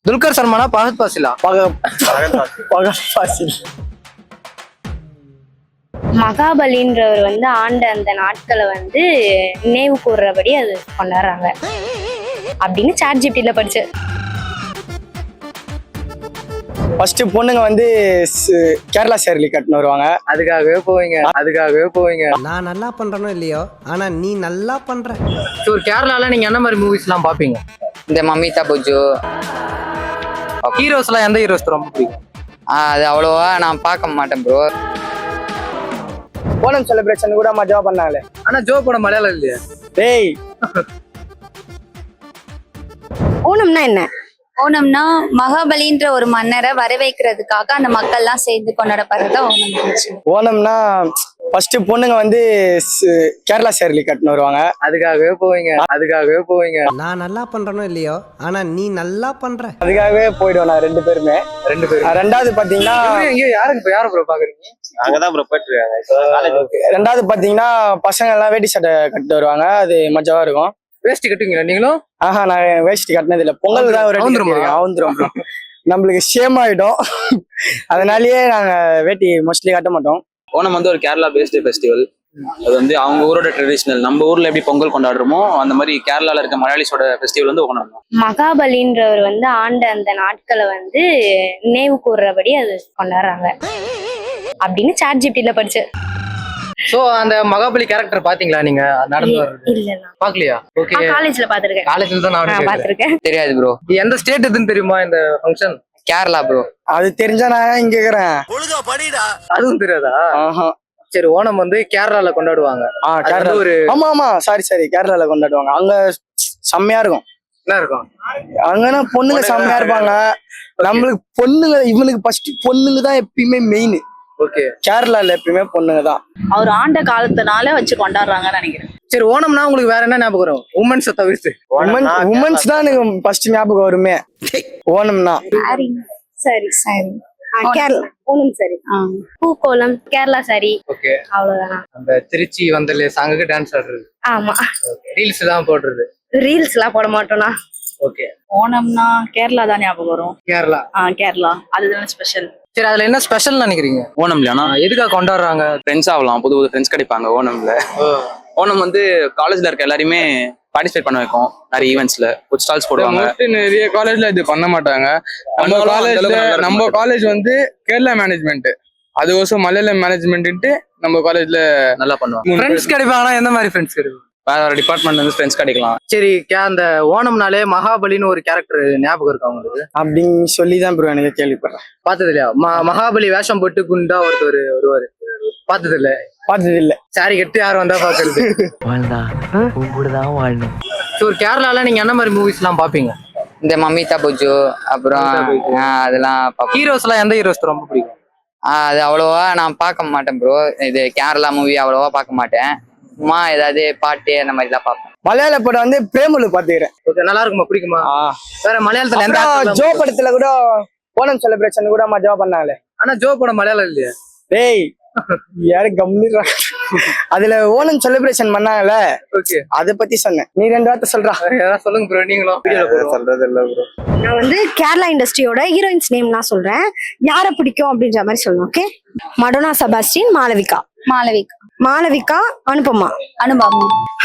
துல்கர் சல்மானா பகத் பாசிலா? பகத் ஃபாசில். மகாபலின்றவர் வந்து ஆண்ட அந்த நாட்களை வந்து நினைவு கூறுறபடி அது கொண்டாடுறாங்க அப்படின்னு ChatGPT படிச்சு. ஃபர்ஸ்ட் பொண்ணுங்க வந்து கேரளா சேரலி கட்டுன்னு வருவாங்க. அதுக்காகவே போவீங்க. நான் நல்லா பண்றனோ இல்லையோ, ஆனா நீ நல்லா பண்ற. ஸோ கேரளால நீங்க என்ன மாதிரி மூவிஸ்லாம் பார்ப்பீங்க? இந்த மம்மிதா புஜ்ஜு. ஹீரோஸ்லாம் எந்த ஹீரோஸ் ரொம்ப பிடிக்கும்? அது அவ்வளோவா நான் பார்க்க மாட்டேன் ப்ரோ. ஓணம் செலிப்ரேஷன் கூட மஜாவா பண்ணாங்களே. ஆனா ஜோ படம் மலையாளம் இல்லையா? டேய், ஓணம்னா என்ன? ஓணம்னா மகாபலின்ற ஒரு மன்னரை வரவேற்கிறதுக்காக அந்த மக்கள்லாம் சேர்ந்து கொண்டாடப்படுறதா ஓணம். ஓணம்னா ஃபர்ஸ்ட் பொண்ணுங்க வந்து கேரளா சேரலி கட்டுன்னு வருவாங்க. அதுக்காகவே போவீங்க. நான் நல்லா பண்றனோ இல்லையோ, ஆனா நீ நல்லா பண்ற. அதுக்காகவே போயிடுவோம் நான் ரெண்டு பேரும். ரெண்டாவது பாத்தீங்கன்னா யாரை ப்ரோ பாக்குறீங்க? அங்கதான் ப்ரோ போயிட்டு இருக்காங்க. ரெண்டாவது பாத்தீங்கன்னா பசங்க எல்லாம் வேட்டி சட்டை கட்டிட்டு வருவாங்க. அது மஜாவா இருக்கும். வேஷ்டி கட்டுவீங்களா நீங்களும்? நான் வேஷ்டி கட்டினது இல்ல. பொங்கல் தான் ஒரு அவுந்துரும். நம்மளுக்கு ஷேம் ஆயிடும். அதனாலயே நாங்க வேட்டி மோஸ்ட்லி கட்ட மாட்டோம். ஓணம் வந்து ஒரு கேரளா பேஸ்டு ஃபெஸ்டிவல். அது வந்து அவங்க ஊரோட ட்ரெடிஷனல். நம்ம ஊர்ல எப்படி பொங்கல் கொண்டாடுறோமோ அந்த மாதிரி கேரளால இருக்க மலையாளிஸோட ஃபெஸ்டிவல் வந்து ஓணம். மகாபலின்றவர் வந்து ஆண்ட அந்த நாட்களை வந்து நினைவு கூறுறபடி அது கொண்டாடுறாங்க அப்படின்னு ChatGPT படிச்சு. சோ அந்த மகாபலி கேரக்டர் பாத்தீங்களா நீங்க நடந்து வர்றது? இல்ல பாக்கலையா? ஓகே, காலேஜ்ல பாத்துருக்கேன். காலேஜ்ல தான் நான் பாத்துருக்கேன். தெரியாது ப்ரோ. எந்த ஸ்டேட் எதுன்னு தெரியுமா இந்த ஃபங்க்ஷன்? கேரளா ப்ரோ. அது தெரிஞ்சா நான் இங்க இருக்கிறேன். அதுவும் தெரியாதா? சரி, ஓணம் வந்து கேரளால கொண்டாடுவாங்க. கேரளா ஒரு ஆமா சாரி கேரளால கொண்டாடுவாங்க. அங்க செம்மையா இருக்கும். என்ன இருக்கும் அங்கன்னா பொண்ணுங்க செம்மையா இருப்பாங்க. நம்மளுக்கு பொண்ணுங்க, இவனுக்கு ஃபர்ஸ்ட் பொண்ணுங்க தான் எப்பயுமே மெயின். ஓகே, கேரளால எப்பயுமே பொண்ணுங்க தான். அவர் ஆண்ட காலத்தினால வச்சு கொண்டாடுறாங்கன்னு நினைக்கிறேன். சரி, ஓணம்னா உங்களுக்கு வேற என்ன ஞாபகம் வரும்? உமன்ஸை தவிர்த்து உமன்ஸ் தான் எனக்கு ஃபர்ஸ்ட் ஞாபகம் வருமே ஓணம்னா. சரி கேரளா ஓணம் சரி. பூக்கோலம் கேரளா சாரி. ஓகே, அவ்வளவுதான். அந்த திருச்சி வந்தல சாங்குக்கு டான்ஸ் ஆடுறது. ஆமா, ரீல்ஸ் தான் போடுறது. ரீல்ஸ் எல்லாம் போட மாட்டோம்னா. ஓகே, ஓணம்னா கேரளா தான் ஞாபகம் வரும். கேரளா. கேரளா அதுதான் ஸ்பெஷல். சரி, அதுல என்ன ஸ்பெஷல் நினைக்கிறீங்க? ஓணம்ல எதுக்காக கொண்டாடுறாங்க? ஃப்ரெண்ட்ஸ் ஆகலாம், புது ஃப்ரெண்ட்ஸ் கிடைப்பாங்க ஓணம்ல. ஓணம் வந்து காலேஜ்ல இருக்க எல்லாரையுமே பார்ட்டிசிபேட் பண்ண வைக்கும். நிறைய ஈவெண்ட்ஸ்ல ஃபுட் ஸ்டால்ஸ் போடுவாங்க. நிறைய காலேஜ்ல இது பண்ண மாட்டாங்க. நம்ம காலேஜ் வந்து கேரளா மேனேஜ்மெண்ட், அதுக்கோசம் மலையாளம் மேனேஜ்மெண்ட் நம்ம காலேஜ்ல நல்லா பண்ணுவாங்க. ஃப்ரெண்ட்ஸ் கிடைப்பாங்கன்னா எந்த மாதிரி ஃப்ரெண்ட்ஸ் கிடைக்கும்? வேற டிபார்ட்மெண்ட் வந்து ஃப்ரெண்ட்ஸ் கிடைக்கலாம். சரி, அந்த ஓணம்னாலே மகாபலின்னு ஒரு கேரக்டர் ஞாபகம் இருக்கு உங்களுக்கு? அப்படின்னு சொல்லிதான் ப்ரோ எனக்கு கேள்விப்படுறேன். பார்த்தது இல்லையா? மகாபலி வேஷம் போட்டு குண்டா ஒருத்தர் வருவாரு. பார்த்தது இல்ல. சாரி கட்டு யாரும் வந்தா பாக்குறது. ஒரு கேரளால நீங்க என்ன மாதிரி மூவிஸ் எல்லாம் பாப்பீங்க? இந்த மம்மிதா புஜ்ஜு, அப்புறம் அதெல்லாம் ஹீரோஸ் எல்லாம் எந்த ஹீரோஸ் ரொம்ப பிடிக்கும்? அது அவ்வளோவா நான் பார்க்க மாட்டேன் ப்ரோ. இது கேரளா மூவி அவ்வளோவா பார்க்க மாட்டேன். சும்மா ஏதாவது பாட்டு அந்த மாதிரி தான் பார்ப்பேன். மலையாள படம் வந்து பிரேமலு பாத்துக்கிறேன். நல்லா இருக்குமா? பிடிக்குமா? வேற மலையாளத்துல எந்த ஜோ படத்துல கூட ஓணம் செலிப்ரேஷன் கூட மஜாவா பண்ணாங்களே. ஆனா ஜோ படம் மலையாளம் இல்லையா? டேய், யாரு கம்மிடுறா. அதுல ஓணம் செலிப்ரேஷன் பண்ணாங்கல்ல. ஓகே, அத பத்தி சொன்னேன். நீ ரெண்டு வார்த்தை சொல்றா. சொல்லுங்க ப்ரோ. நீங்களும் சொல்றது இல்ல ப்ரோ. நான் வந்து கேரளா இண்டஸ்ட்ரியோட ஹீரோயின்ஸ் நேம் நான் சொல்றேன், யாரை பிடிக்கும் அப்படின்ற மாதிரி சொல்லணும். Okay, Madonna Sebastian, Malavika,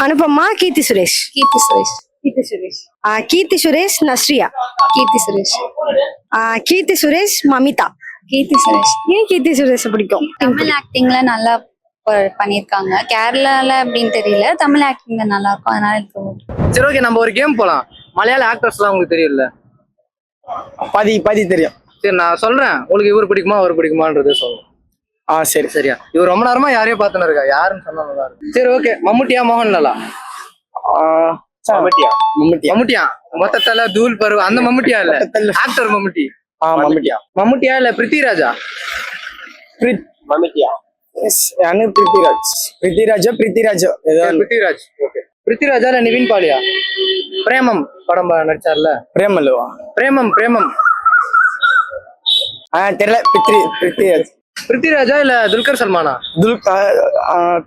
Anupama, Keerthy Suresh, Nazriya, Keerthy Suresh, Mamitha. ஏன் கீர்த்தி சுரேஷ் பிடிக்கும்? தமிழ் ஆக்டிங்ல நல்லா பண்ணிருக்காங்க. கேரளால அப்படின்னு தெரியல, தமிழ் ஆக்டிங்ல நல்லா இருக்கும், அதனால எனக்கு. சரி, ஓகே, நம்ம ஒரு கேம் போலாம். மலையாள ஆக்டர்ஸ் எல்லாம் உங்களுக்கு தெரியல? பாதி தெரியும். சரி, நான் சொல்றேன். உங்களுக்கு இவர் பிடிக்குமா அவர் பிடிக்குமான்றது சொல்லுங்க. சரி. சரியா? இவர் ரொம்ப நேரமா யாரையும் பார்த்துன்னு இருக்கா. யாருன்னு சொன்னா நல்லா இருக்கும். சரி, ஓகே. மம்முட்டியா, மோகன்லாலா? மம்முட்டியா மொத்தத்துல தூள் பருவ அந்த மம்முட்டியா இல்ல, ஆக்டர் மம்முட்டி. மம்முட்டியா இல்ல பிருத்திராஜா? பிருத்திராஜ். ஓகே, பிருத்திராஜா இல்ல நிவின் பாலியா? பிரேமம் படம் நடிச்சார்ல, பிரேமம். தெரியல. பிருத்திராஜ். பிருத்திராஜா இல்ல துல்கர் சல்மானா?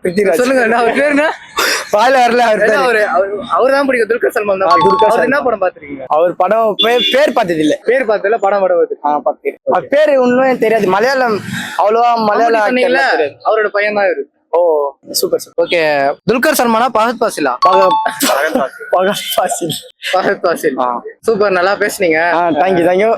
பிருத்திராஜ். சொல்லுங்க, அவர் பேரு என்ன? வாயில வரல அவர் பேரு. அவரு தான் பிடிக்கும். துல்கர் சல்மான் தான். துல்கர் அவர் என்ன சல்மான். படம் பாத்துருக்கீங்க? அவர் படம் பேர் பார்த்தது இல்ல. பேர் பார்த்ததுல படம் பார்த்து. பார்த்தேன். அவர் பேரு உண்மையே தெரியாது. மலையாளம் அவ்வளவா மலையாள சொன்னீங்கல்ல, actor தெரியாது. அவரோட பையன் தான் இவரு. ஓ சூப்பர் சார். ஓகே, துல்கர் சல்மானா பகத் பாசிலா? பகத் பாசில். பகத் பாசில். சூப்பர், நல்லா பேசுனீங்க. தேங்க்யூ.